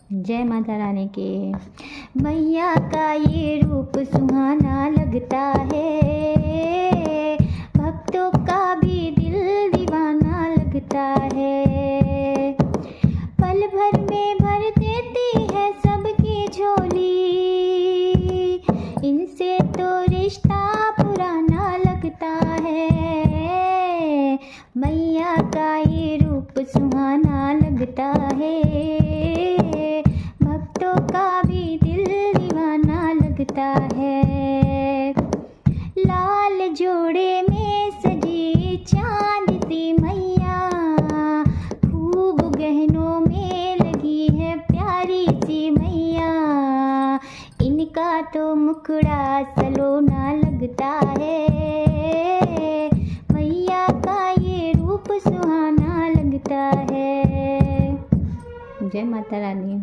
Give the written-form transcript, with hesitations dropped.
जय माता रानी की। मैया का ये रूप सुहाना लगता है, भक्तों का भी दिल दीवाना लगता है। पल भर में भर देती है सबकी झोली, इनसे तो रिश्ता पुराना लगता है। मैया का ये रूप सुहाना लगता है, भक्तों का भी दिल दीवाना लगता है। लाल जोड़े में सजी चांद सी मैया, खूब गहनों में लगी है प्यारी सी मैया। इनका तो मुखड़ा सलोना लगता है, मैया का ये रूप सुहाना लगता है। जय माता रानी।